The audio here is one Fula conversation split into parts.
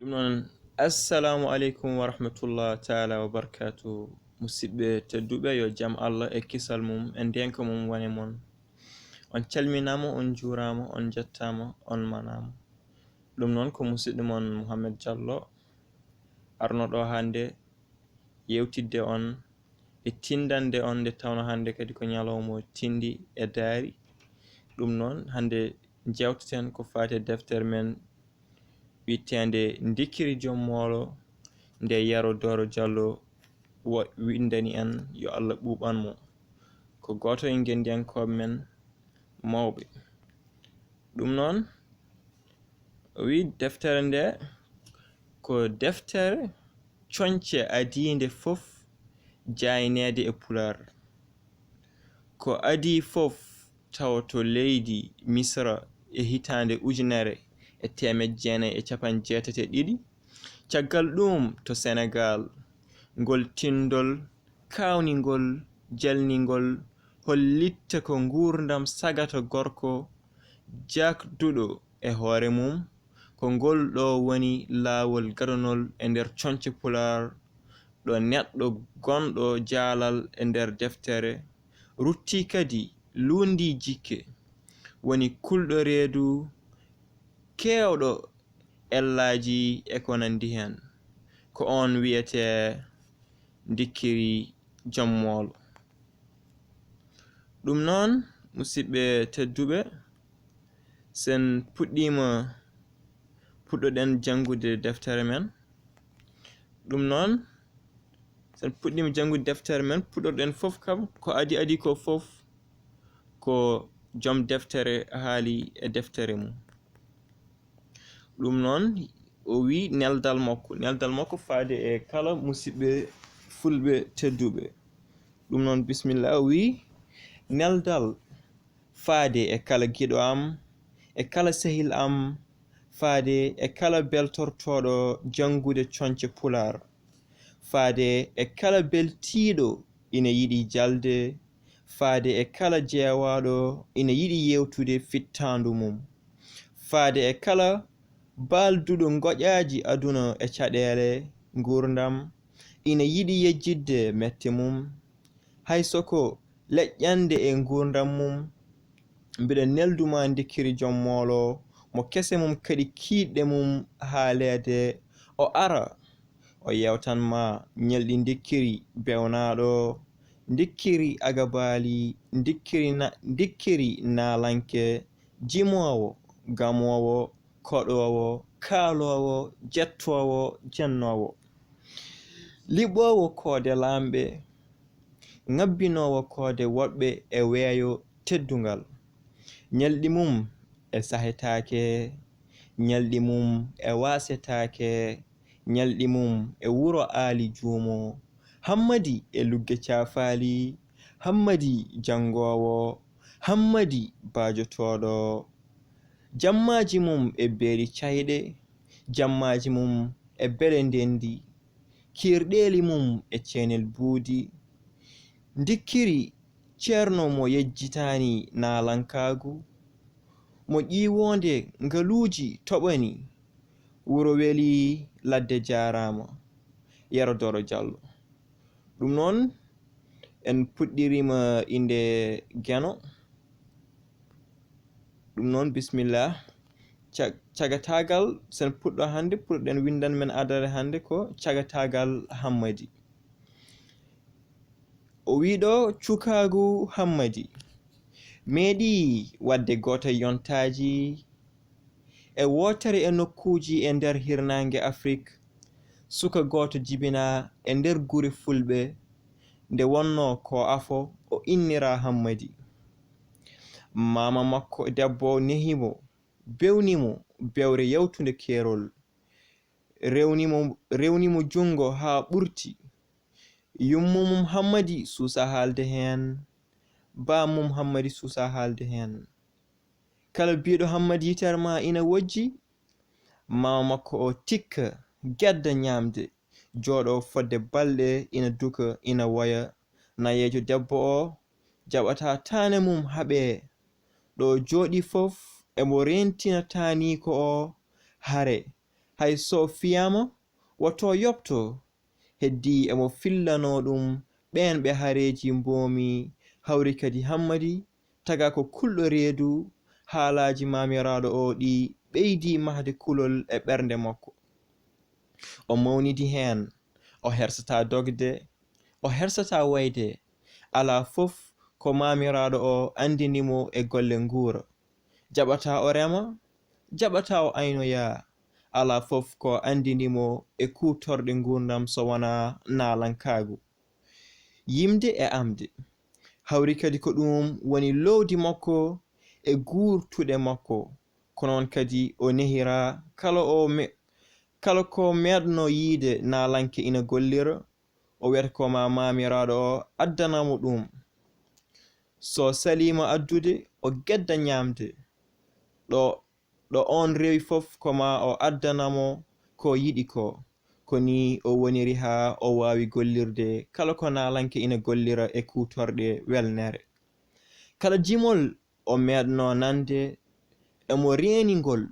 Assalamu alaikum wa rahmatullah ta'ala wa barakatuh. Musidɓe tedduɓe yo jam Allah e kisal mum e ndenka mum woni mon. On calminama, on jurama, on jettama, on manama. Ɗum noon ko musidɗo mon Muhammad Diallo arnoɗo hande yewtidde on e tindande on nde tawno hande kadi ko nyalawmo tindi e daari. Ɗum noon hande jewteten ko fate deftere men wittende Ndikkiri Joom Moolo nde Yaro Doro Diallo windani en yo Allah ɓuɓanmo ko goto e gendiyankoɓe men mawɓe. Ɗum noon o wi deftere nde ko deftere coñce adinde fof jaynede e pular. Ko adi fof tawato leydi Misra e hitande ujunere e 1982. Caggal ɗum to Senegal ngol tindol kawningol jalningol hollitta ko ngurdam sagata gorko jakduɗo e hoore mum ko ngol ɗo woni laawol gadanol e nder coñce pular ɗo neɗɗo gonɗo jaalal e nder deftere rutti kadi lundi jikke woni kulɗo reedu kewɗo ellaji e ko nandi hen ko on wiyete Ndikkiri Joom Moolo. Ɗum noon musidɓe tedduɓe sen puɗɗoɗen jangude deftere men. Ɗum noon sen puɗɗima jangude deftere men puɗɗoɗen fof kam ko adi ko fof ko joom deftere haali e deftere mum. Ɗum noon o wi neldal makko faade e kala musidɓe fulɓe tedduɓe. Ɗum noon bismillah o wi neldal faade e kala giɗo am e kala sehil am faade e kala beltortoɗo jangude coñce pular faade e kala beltiɗo ina yiɗi jalde faade e kala jeewaɗo ina yiɗi yewtude fittandu mum faade e kala balduɗo goƴaji aduna e caɗele ngurdam ina yiɗi yejjidde mette mum haysoko leƴƴande e ngurdam mum. Mbiɗa nelduma Ndikkiri Joom Moolo mo kese mum kadi kiiɗɗe mum haalede o ara o yewtanma ñalɗi Ndikkiri bewnaɗo, Ndikkiri agabali, Ndikkiri nalanke, jimowo, gamowo, koɗowo, kaalowo, jettowo, jennowo, liɓowo koode lamɓe, ngabbinowo koode woɗɓe e weeyo teddungal. Ñalɗi mum e sahetake, ñalɗi mum e wasetake, ñalɗi mum e wuro aali juumo, hammadi e lugge caafali, hammadi jangowo, hammadi baajotoɗo, jammaji mum e beeli cayɗe, jammaji mum e bele ndendi, kirɗeli mum e ceenel buudi. Ndikkiri ceerno mo yejjitani nalankagu, mo ƴiwonde ngaluuji toɓani, wuro weli ladde jarama, Yaro Doro Diallo. Ɗum noon en puɗɗirima inde geno. Ɗum noon bismillah cagatagal sen puɗɗo hande puɗɗoɗen windan men adare hande ko cagatagal hammadi. O wiɗo cukagu hammadi meeɗi wadde goto yontaji e wotere e nokkuji e nder hirnange Afrique. Suka goto jibina e nder guri fulɓe nde wonno ko afo o innira hammadi. Mama makko debbo nehimo bewnimo bewre yawtunde kerol, rewnimo jungo ha ɓurti. Yummumum hammadi suusa haalde hen, bamum hammadi suusa haalde hen. Kala biɗo hammadi yitere ma ina wojji. Mama makko o tikka gedda ñamde, jooɗo fodde balɗe ina duka ina woya. Nayejo debbo o jaɓata tane mum haɓe ɗo jooɗi fof emo rentina tani ko o hare hay so fiyama wato yopto. Heddi emo fillano ɗum ɓen ɓe hareji mbomi hawri kadi hammadi taga ko kulɗo reedu haalaji mamiraɗo o ɗi ɓeydi mahde kulol e ɓernde makko. O mawnidi hen, o hersata dogde, o hersata wayde, ala fof ko mamiraɗo o andinimo e golle nguura. Jaɓata o rema, jaɓata o aynoya, ala fof ko andinimo e kutorɗe ngurdam so wana nalankagu. Yimde e amde hawri kadi ko ɗum woni lowdi makko e guurtuɗe makko. Konon kadi o nehira kala ko meɗno yiide nalanke ina gollira, o wiyata ko mamiraɗo o addanamo ɗum. So salima addude o gedda ñamde. ɗo on rewi fof koma o addanamo ko yiɗi ko ni o woniri ha o wawi gollirde kala ko nalanke ina gollira e kutorɗe welnere. Kala jimol o meɗno nande emo reningol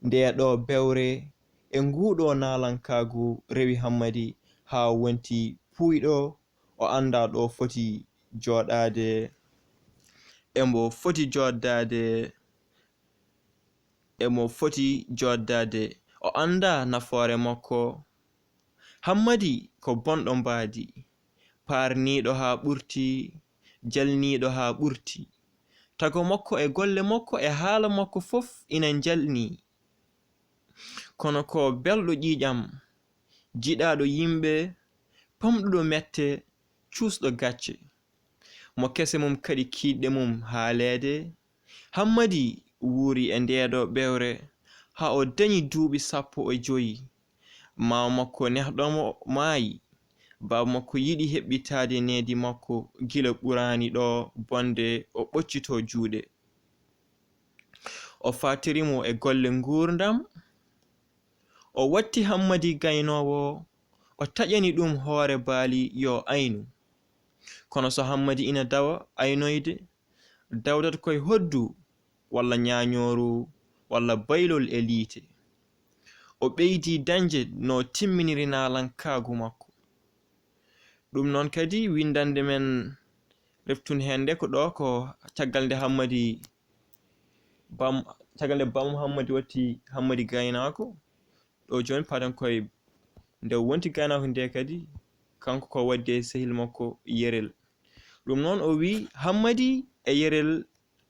nde ɗo bewre e nguɗo nalankagu rewi hammadi ha wonti puyɗo o anda ɗo foti joɗade emo foti joddade o anda nafoore makko. Hammadi ko bonɗo mbaadi, parniɗo ha ɓurti, jalniɗo ha ɓurti. Tago makko e golle makko e haala makko fof ina jalni, kono ko belɗo ƴiƴam, jiɗaɗo yimɓe, pamɗuɗo mette, cuusɗo gacce. Mo kese mum kadi kiiɗɗe mum haaleede. Hammadi wuuri e ndeeɗo ɓewre ha o dañi duuɓi 15. Mawo makko nehɗomo maayi. Baba makko yiɗi heɓɓitaade needi makko gila ɓurani ɗo bonde o ɓoccito juuɗe. O fatirimo e golle ngurdam. O watti hammadi gaynowo. O taƴani ɗum hoore baali yo aynu. Kono so hammadi ina dawa aynoyde, dawdat koye hoddu walla ñañoru walla baylol e liite. O ɓeydi dañde no timminiri nalankagu makko. Ɗum noon kadi windande men reftun hende ko ɗo ko caggal nde bam hammadi watti hammadi gaynako. Ɗo joni padan koye nde wonti gaynako nde kadi kanko ko waddi e sehil makko yerel. Ɗum noon o wi hammadi e yerel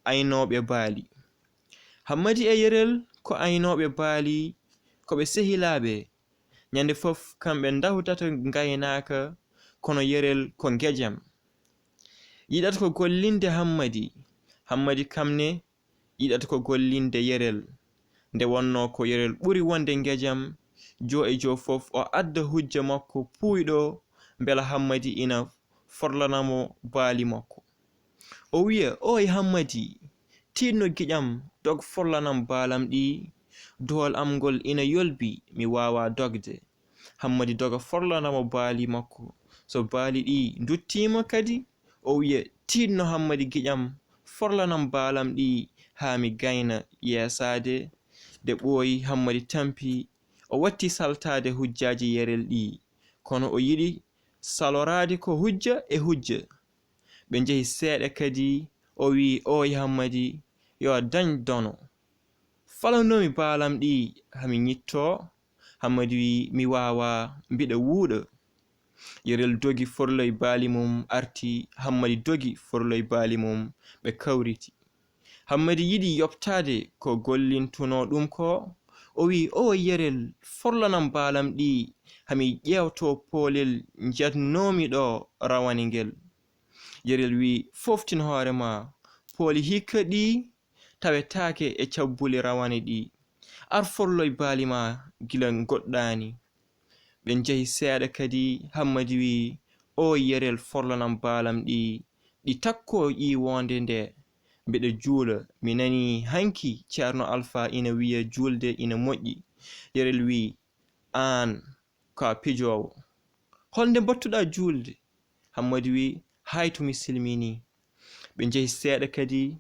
aynoɓe baali. Hammadi e yerel ko aynoɓe baali ko ɓe sehilaɓe. Nyande fof kamɓe dawdata gaynaka, kono yerel ko ngejam. Yiɗata ko gollinde hammadi kamne yiɗata ko gollinde yerel. Nde wonno ko yerel ɓuri wonde ngejam, jo e jo fof o adda hujja makko puyɗo bela hammadi ina forlanamo baali makko. O wiya, oy hammadi, tinno giƴam dog forlanam baalam ɗi. Dool am ngol ina yolbi, mi wawa dogde. Hammadi doga forlanamo baali makko. So baali ɗi duttima kadi o wiya, tinno hammadi giƴam forlanam baalam ɗi ha mi gayna yeesade. De ɓooyi hammadi tampi, o watti saltade hujjaji yerel ɗi, kono o yiɗi salorade ko hujja e hujja. Ɓe njehi seeɗa kadi. O wi, oy hammadi, yo dañ dono, falanomi baalam ɗi hami ñitto. Hammadi wi, mi wawa, mbiɗa wuuɗa. Yerel dogi forloy baali mum arti. Hammadi dogi forloy baali mum, ɓe kawriti. Hammadi yiɗi yoɓtade ko gollintuno ɗum ko. O wi, o yerel forlanam baalam ɗi hami ƴewto poolel jatnomi ɗo rawani ngel. Yerel wi, foftin hoore ma, pooli hikka ɗi tawetake e cabbuli rawani ɗi. Ar forloy baali ma gila goɗɗani. Ɓe njehi seeɗa kadi. Hammadi wi, o yerel forlanam baalam ɗi takko ƴiwonde nde. Mbeɗa juula, mi nani hanki Ceerno Alpha ina wiya julde ina moƴƴi. Yerel wi, an ka pijowo, holnde mbattuɗa julde? Hammadi wi, haytu mi silmini. Ɓe njehi seeɗa kadi.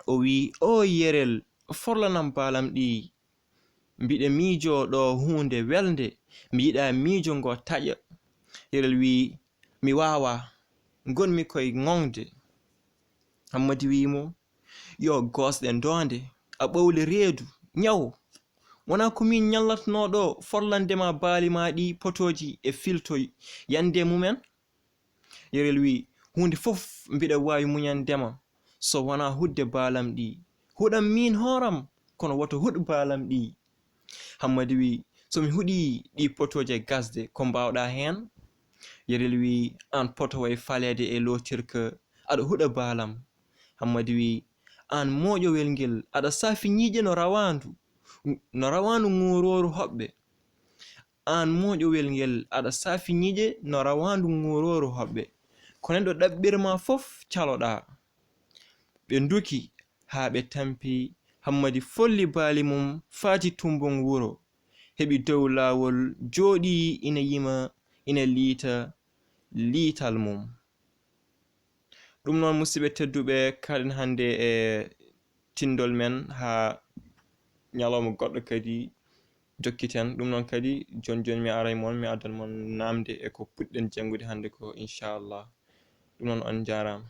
O wi, o yerel forlanam baalam ɗi, mbiɗe miijo ɗo hunde welde, mi yiɗa miijo ngo taƴa. Yerel wi mi wawa, gonmi koye ŋoŋde. Hammadi wimo yo gosɗe donde, a ɓowle reedu ñaw, wona ko min ñallatnoɗo forlandema baali ma ɗi potoji e filto yande mumen. Yerel wi hunde fof mbiɗa wawi muñandema, so wona hudde baalam ɗi. Huɗam min horam kono woto huɗ baalam ɗi. Hammadi wi somi huɗi ɗi potoje gasde ko mbawɗa hen? Yerel wi an potoway falede e lotirka aɗa huɗa baalam. Hammadi wi an moƴowel ngel aɗa safi ñiiƴe no rawandu ŋuroru hoɓɓe. An moƴowel ngel aɗa safi ñiiƴe no rawandu ŋuroru hoɓɓe. Ko nen ɗo ɗaɓɓirma fof caloɗa. Ɓe duki haa ɓe tampi. Hammadi folli baali mum faati tumbon wuro, heɓi dow laawol jooɗi ina yima ina liita liital mum. Ɗum noon musidɓe tedduɓe, kalen hande e tindol men haa ñalawma goɗɗo kadi jokkiten. Ɗum noon kadi joni mi aray mon mi addan mon namde e ko puɗɗen jangude hande ko inchallah. Ɗum noon on jarama.